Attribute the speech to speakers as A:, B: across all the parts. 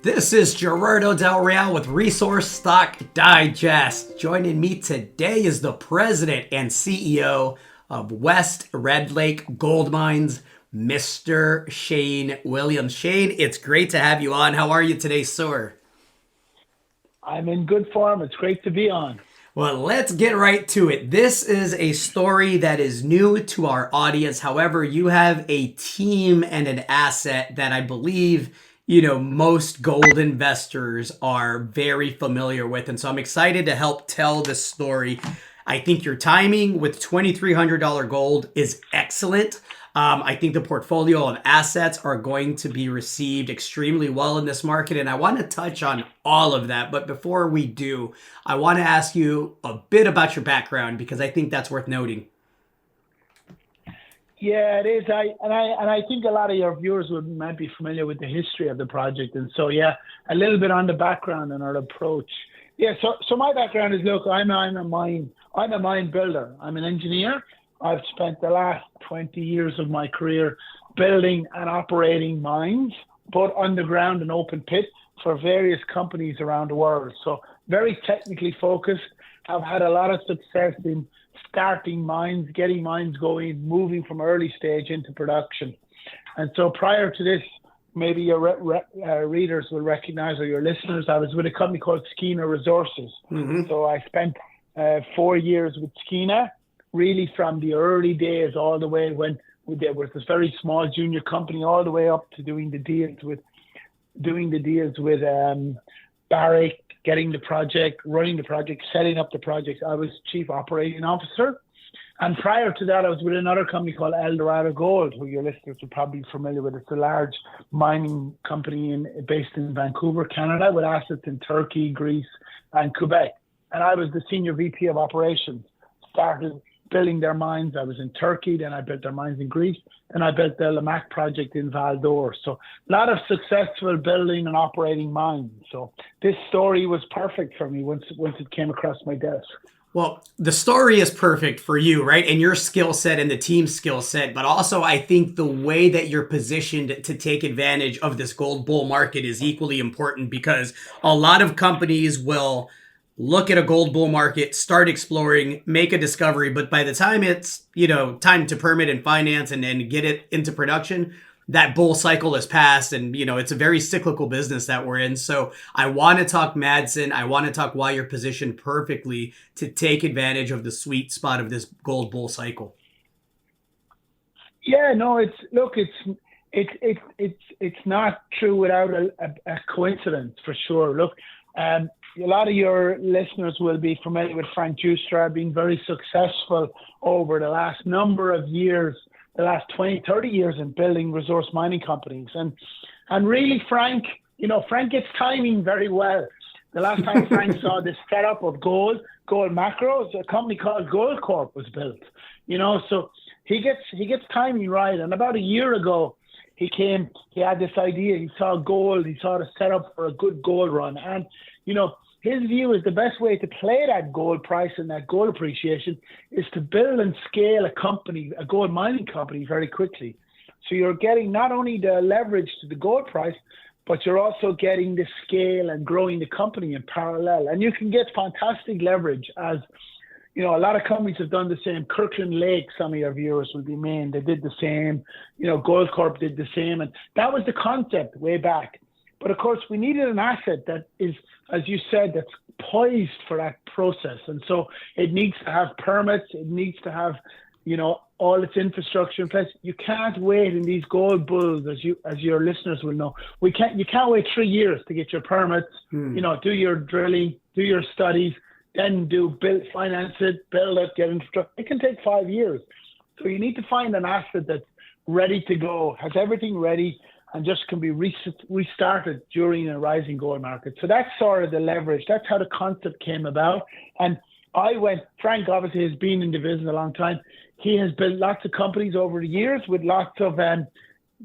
A: This is Gerardo Del Real with Resource Stock Digest. Joining me today is the president and CEO of West Red Lake Gold Mines, Mr. Shane Williams. Shane, it's great to have you on. How are you today, sir?
B: I'm in good form. It's great to be on.
A: Well, let's get right to it. This is a story that is new to our audience. However, you have a team and an asset that I believe, most gold investors are very familiar with. And so I'm excited to help tell this story. I think your timing with $2,300 gold is excellent. I think the portfolio of assets are going to be received extremely well in this market, and I want to touch on all of that. But before we do, I want to ask you a bit about your background because I think that's worth noting.
B: Yeah, it is. I think a lot of your viewers might be familiar with the history of the project, and so yeah, a little bit on the background and our approach. Yeah, so my background is, look, I'm a mine builder. I'm an engineer. I've spent the last 20 years of my career building and operating mines, both underground and open pit, for various companies around the world. So very technically focused. I've had a lot of success in starting mines, getting mines going, moving from early stage into production. And so prior to this, maybe your readers will recognize, or your listeners, I was with a company called Skeena Resources.
A: Mm-hmm.
B: So I spent 4 years with Skeena, really from the early days all the way when there was this very small junior company, all the way up to doing the deals with Barrick, getting the project, running the project, setting up the project. I was chief operating officer. And prior to that, I was with another company called Eldorado Gold, who your listeners are probably familiar with. It's a large mining company based in Vancouver, Canada, with assets in Turkey, Greece, and Quebec. And I was the senior VP of operations. Started building their mines. I was in Turkey, then I built their mines in Greece, and I built the Lamaque project in Val d'Or. So a lot of successful building and operating mines. So this story was perfect for me once it came across my desk.
A: Well, the story is perfect for you, right? And your skill set and the team's skill set. But also, I think the way that you're positioned to take advantage of this gold bull market is equally important because a lot of companies will look at a gold bull market, start exploring, make a discovery. But by the time it's, time to permit and finance and get it into production, that bull cycle has passed. And, it's a very cyclical business that we're in. So I want to talk Madsen. I want to talk why you're positioned perfectly to take advantage of the sweet spot of this gold bull cycle.
B: Yeah, no, it's not true without a coincidence, for sure. Look, a lot of your listeners will be familiar with Frank Giustra being very successful over the last number of years, the last 20, 30 years in building resource mining companies. And really, Frank gets timing very well. The last time Frank saw this setup of gold macros, a company called Gold Corp was built. So he gets timing right. And about a year ago, he had this idea. He saw gold. He saw the setup for a good gold run. And, his view is the best way to play that gold price and that gold appreciation is to build and scale a gold mining company very quickly. So you're getting not only the leverage to the gold price, but you're also getting the scale and growing the company in parallel. And you can get fantastic leverage as, a lot of companies have done the same. Kirkland Lake, some of your viewers will be Maine. They did the same. Gold Corp did the same. And that was the concept way back. But of course, we needed an asset that is, as you said, that's poised for that process. And so it needs to have permits. It needs to have, all its infrastructure in place. You can't wait in these gold bulls, as your listeners will know. You can't wait 3 years to get your permits. Do your drilling, do your studies, then finance it, build it, get infrastructure. It can take 5 years. So you need to find an asset that's ready to go, has everything ready, and just can be restarted during a rising gold market. So that's sort of the leverage. That's how the concept came about. And Frank obviously has been in the business a long time. He has built lots of companies over the years with lots of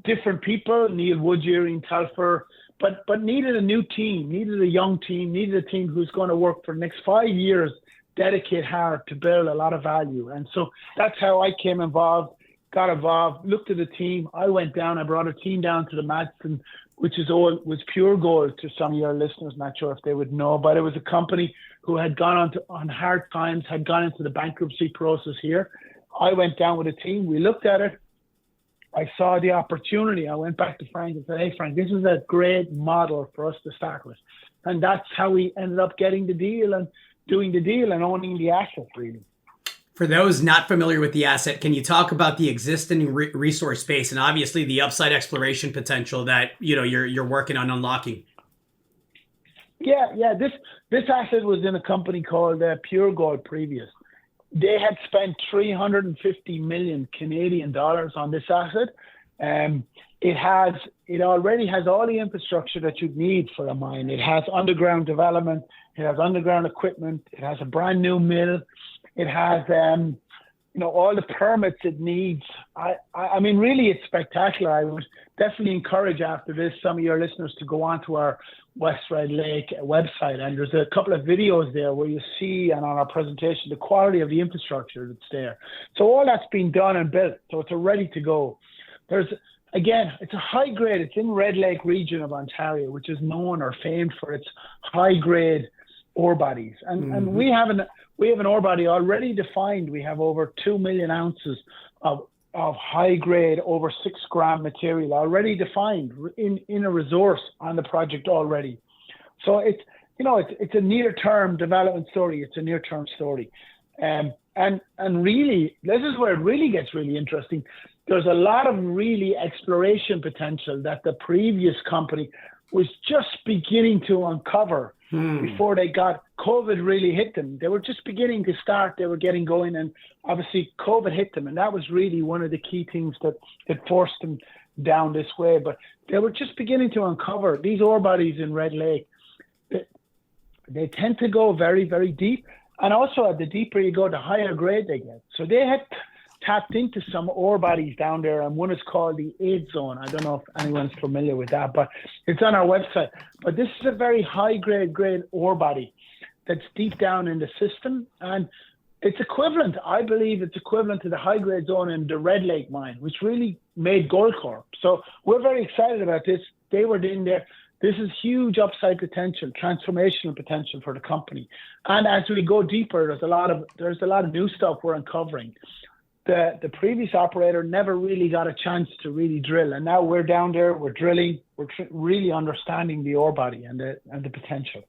B: different people, Neil Woodyer in Telfer, but needed a new team, needed a young team, needed a team who's going to work for the next 5 years, dedicate hard to build a lot of value. And so that's how I came involved. got involved, looked at the team. I went down, I brought a team down to the Madsen, which is all was pure gold to some of your listeners. Not sure if they would know, but it was a company who had gone on hard times, had gone into the bankruptcy process here. I went down with a team. We looked at it. I saw the opportunity. I went back to Frank and said, hey, Frank, this is a great model for us to start with. And that's how we ended up getting the deal and doing the deal and owning the asset, really.
A: For those not familiar with the asset, can you talk about the existing resource base and obviously the upside exploration potential that you're working on unlocking?
B: Yeah. This asset was in a company called Pure Gold previous. They had spent 350 million Canadian dollars on this asset. It already has all the infrastructure that you'd need for a mine. It has underground development. It has underground equipment. It has a brand new mill. It has, all the permits it needs. I mean, really, it's spectacular. I would definitely encourage after this some of your listeners to go onto our West Red Lake website. And there's a couple of videos there where you see, and on our presentation, the quality of the infrastructure that's there. So all that's been done and built. So it's ready to go. It's a high grade. It's in Red Lake region of Ontario, which is known or famed for its high grade ore bodies. And we have an ore body already defined. We have over 2 million ounces of high grade, over 6 gram material already defined in a resource on the project already. So it's a near term development story. It's a near term story. And really, this is where it really gets really interesting. There's a lot of really exploration potential that the previous company was just beginning to uncover before they got COVID really hit them. They were just beginning to start. They were getting going, and obviously COVID hit them, and that was really one of the key things that forced them down this way. But they were just beginning to uncover these ore bodies in Red Lake. They tend to go very, very deep, and also the deeper you go, the higher grade they get. So they had tapped into some ore bodies down there, and one is called the 8 Zone. I don't know if anyone's familiar with that, but it's on our website. But this is a very high grade ore body that's deep down in the system, and it's equivalent, I believe it's equivalent to the high grade zone in the Red Lake mine, which really made Goldcorp. So we're very excited about this. They were in there. This is huge upside potential, transformational potential for the company. And as we go deeper, there's a lot of new stuff we're uncovering. The previous operator never really got a chance to really drill, and now we're down there, we're drilling, we're really understanding the ore body and the potential.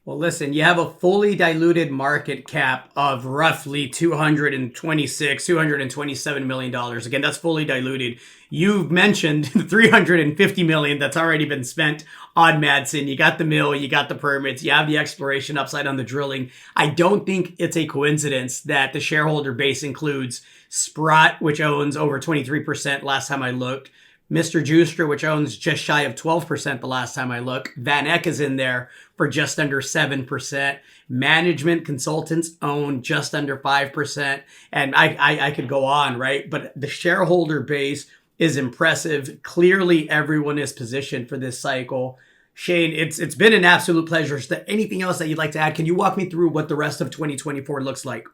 A: Well, listen, you have a fully diluted market cap of roughly $227 million. Again, that's fully diluted. You've mentioned the $350 million that's already been spent on Madsen. You got the mill, you got the permits, you have the exploration upside on the drilling. I don't think it's a coincidence that the shareholder base includes Sprott, which owns over 23% last time I looked. Mr. Juster, which owns just shy of 12% the last time I looked. Van Eck is in there for just under 7%. Management consultants own just under 5%. And I could go on, right? But the shareholder base is impressive. Clearly, everyone is positioned for this cycle. Shane, it's been an absolute pleasure. Is there anything else that you'd like to add? Can you walk me through what the rest of 2024 looks like?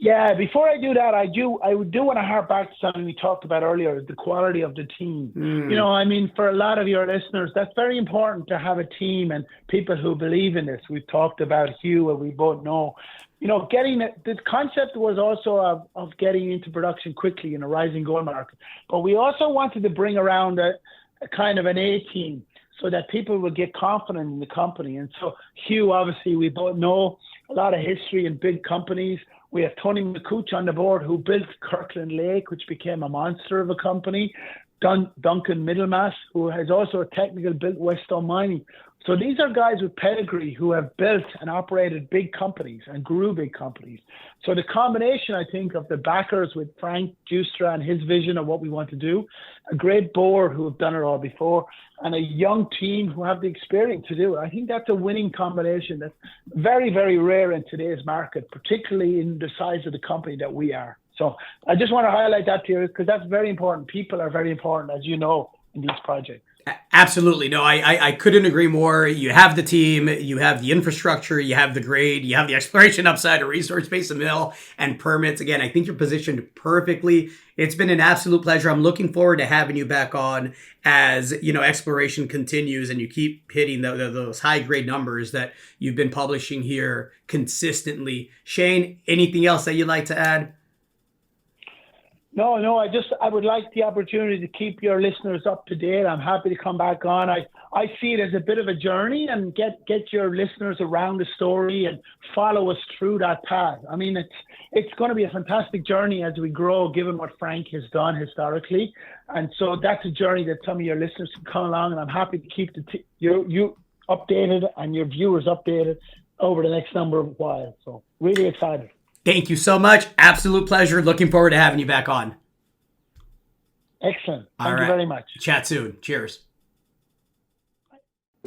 B: Yeah, before I do that, I do want to harp back to something we talked about earlier, the quality of the team. For a lot of your listeners, that's very important to have a team and people who believe in this. We've talked about Hugh, and we both know, the concept was also of getting into production quickly in a rising gold market. But we also wanted to bring around a kind of an A team so that people would get confident in the company. And so Hugh, obviously, we both know a lot of history in big companies. We have Tony McCooch on the board, who built Kirkland Lake, which became a monster of a company. Duncan Middlemass, who has also a technical built Wesdome Mining. So these are guys with pedigree who have built and operated big companies and grew big companies. So the combination, I think, of the backers with Frank Justra and his vision of what we want to do, a great board who have done it all before, and a young team who have the experience to do it. I think that's a winning combination that's very, very rare in today's market, particularly in the size of the company that we are. So I just want to highlight that to you because that's very important. People are very important, as you know, in these projects.
A: Absolutely. No, I couldn't agree more. You have the team, you have the infrastructure, you have the grade, you have the exploration upside, a resource base, a mill, and permits. Again, I think you're positioned perfectly. It's been an absolute pleasure. I'm looking forward to having you back on as, exploration continues and you keep hitting those high grade numbers that you've been publishing here consistently. Shane, anything else that you'd like to add?
B: No, I would like the opportunity to keep your listeners up to date. I'm happy to come back on. I see it as a bit of a journey and get your listeners around the story and follow us through that path. I mean, it's going to be a fantastic journey as we grow, given what Frank has done historically. And so that's a journey that some of your listeners can come along, and I'm happy to keep you updated and your viewers updated over the next number of while. So really excited.
A: Thank you so much. Absolute pleasure. Looking forward to having you back on.
B: Excellent. Thank you very much.
A: Chat soon. Cheers.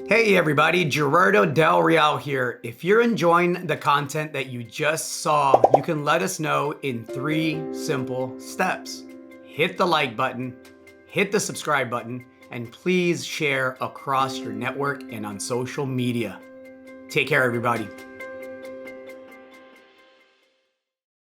A: Hey everybody, Gerardo Del Real here. If you're enjoying the content that you just saw, you can let us know in 3 simple steps. Hit the like button, hit the subscribe button, and please share across your network and on social media. Take care, everybody.